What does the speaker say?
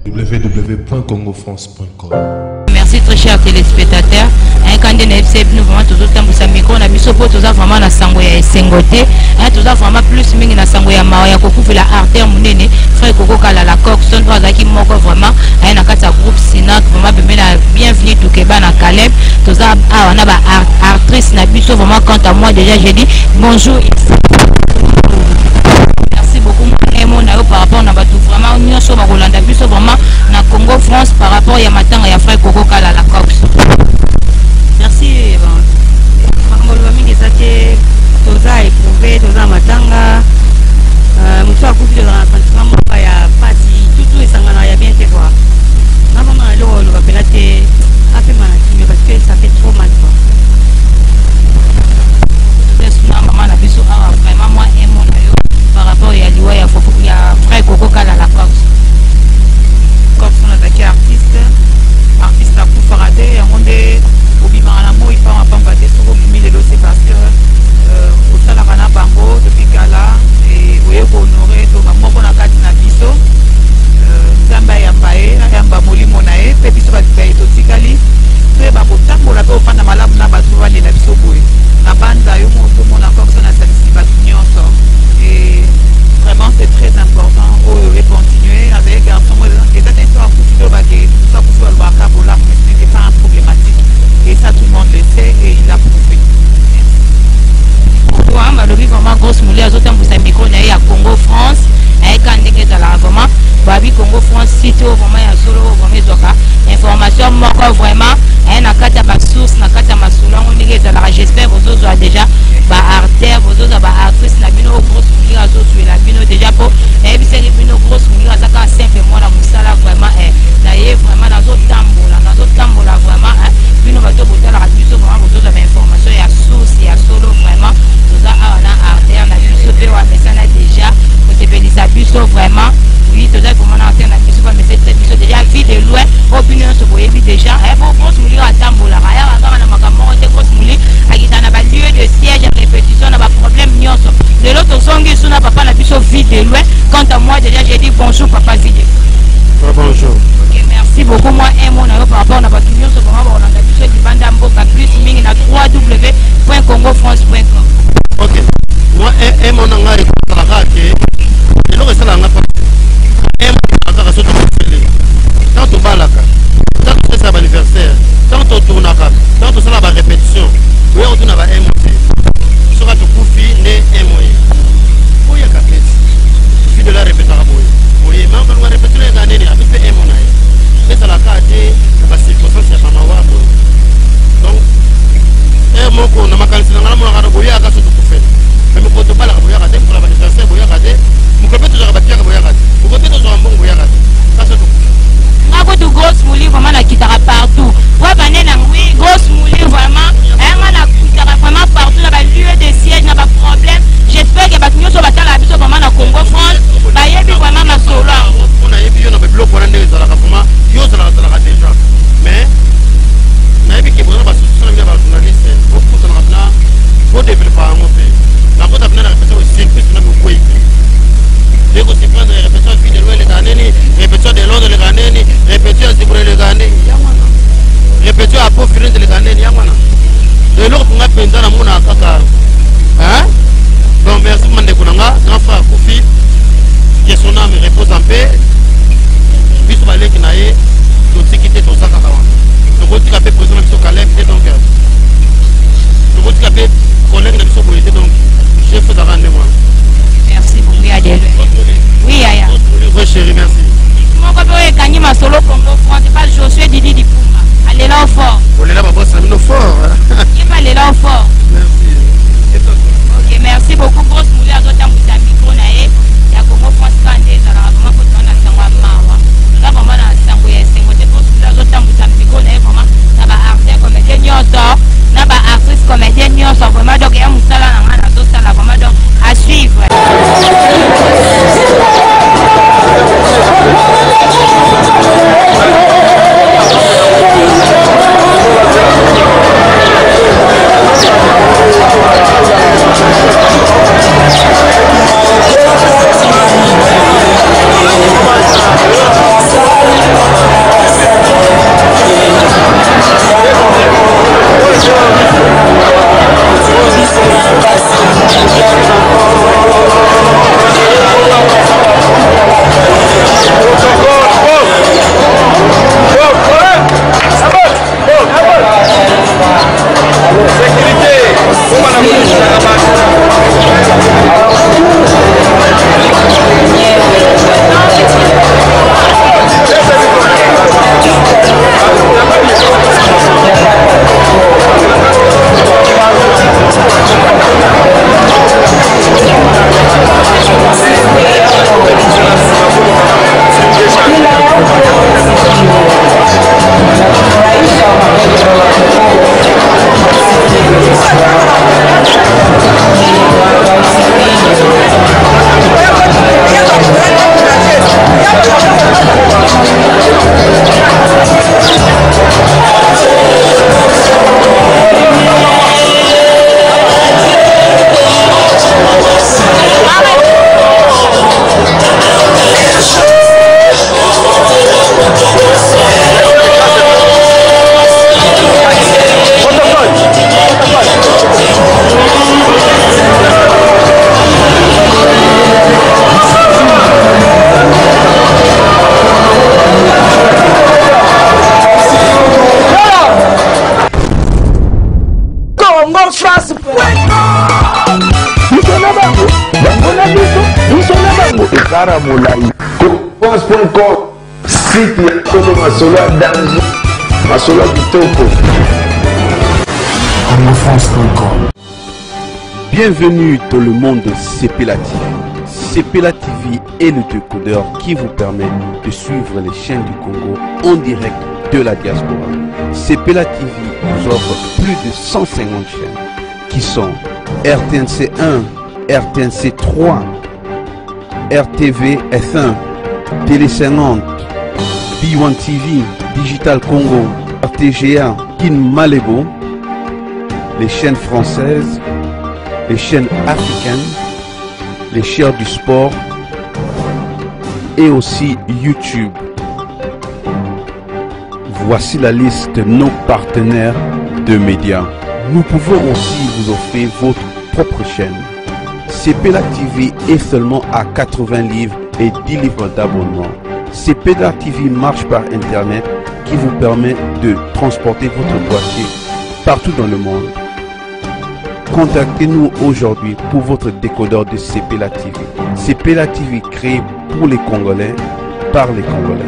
www.congofrance.com. Merci très chers téléspectateurs. Un candidat FC nous vraiment toujours temps pour sa micro na biso po toza vraiment na sango ya sengote. Toza vraiment plus mingi na sango ya mawa ya kokufi la artère munene frère Koko Kala la Coxon bazaki moko vraiment na kata groupe Sinak vraiment bemela bienvenue to Keba na Caleb. Toza on a ba actrice na biso vraiment quant à moi déjà j'ai dit bonjour. Merci beaucoup mon par rapport à tout vraiment nous sommes à Rolanda biso vraiment na Congo France par rapport à matanga ya frère Koko Kala la Cox. Merci. Mambo mingi zake toza éprouvé toza matanga mutu akufi toza sentiment moko ya pasi tout esangana ya bien te quoi. Na mama lo bapela te ape mana kimio parce que ça fait trop mal quoi. Maman na biso awa vraiment moi et mon ayo par rapport à liwa ya frère Koko Kala la Cox. Cox on attaqué artiste à Koufarade et on obimana mo il pas pamba te soko bimile lo c'est parce que au sala kana bango depuis kala et oye ko honorer to moko na kati na biso nzamba ya mbae na yamba molimo na e pe biso ba to tikali pe ba kotambola pe ofanda malamu na bato ba lela biso boye na banda yo mo to mona Cox na salisi ba nyonso et vraiment c'est très important de continuer avec un garçon et d'attention à couper ba que ça pour le vocabulaire mais ce n'est pas un problématique et ça tout le monde le sait et il a prouvé. Pourquoi malobi vraiment grosse moulée azotam pour sa micro na ya Congo France et quand ndenge za la vraiment babi Congo France site vraiment ya solo vraiment zoka information moko vraiment na kata ba source na kata masula ndenge za la j'espère vous autres déjà ba artère vous autres ba actrice na bino grosse moulée azotu la bino déjà pour et puis c'est bino grosse moulée azaka simplement la musala vraiment na ye vraiment nazo tambola vraiment bino bato botala biso vraiment vous autres information ya source ya solo vraiment toza na artère na biso pe wa mesana déjà kotebelisa biso vraiment oui toza comment na artère na biso mais c'est biso déjà vu de loin opinion se boyebi déjà bon grosse moulée atambola ya kama na makambo te grosse moulée akita na ba lieu de siège répétition na ba problème nyonso de l'autre songi suna papa na biso vu de loin quant à moi déjà j'ai dit bonjour papa vidéo. Bonjour. Ok, merci beaucoup moi et mon ayo par rapport na ba clients so vraiment on a biso di banda mboka plus mingi na www.congofrance.com. Ok. Moi et mon ngai la rake. Et le reste là nga pas. Et mon ngai so to télé. Tant to balaka. Tant to ça anniversaire. Tant to tournaka. Tant to ça la répétition. Oui, on tourne à MOC. Sera to kufi ne MOE. Oya kapet. Fi de la répétition boy. Oui, mais on va répéter les années à peu près MOE. Mais ça la carte la circonstance ya mama wa boy. Donc moko na makanisi na ngala mo na boya ka so to kufela. Mais ko to balaka boya ka molai. France.com, site ya Congo Masolo danger, Masolo kitoko. CongoFrance.com. Bienvenue dans le monde de Sepela TV. Sepela TV est le décodeur qui vous permet de suivre les chaînes du Congo en direct de la diaspora. Sepela TV vous offre plus de 150 chaînes qui sont RTNC 1, RTNC 3, RTV F1, Télé 50, B1 TV, Digital Congo, RTGA, Kin Malebo, les chaînes françaises, les chaînes africaines, les chaînes du sport et aussi YouTube. Voici la liste de nos partenaires de médias. Nous pouvons aussi vous offrir votre propre chaîne. Sepela TV est seulement à 80 livres et 10 livres d'abonnement. Sepela TV marche par Internet qui vous permet de transporter votre boîtier partout dans le monde. Contactez-nous aujourd'hui pour votre décodeur de Sepela TV. Sepela TV créé pour les Congolais, par les Congolais.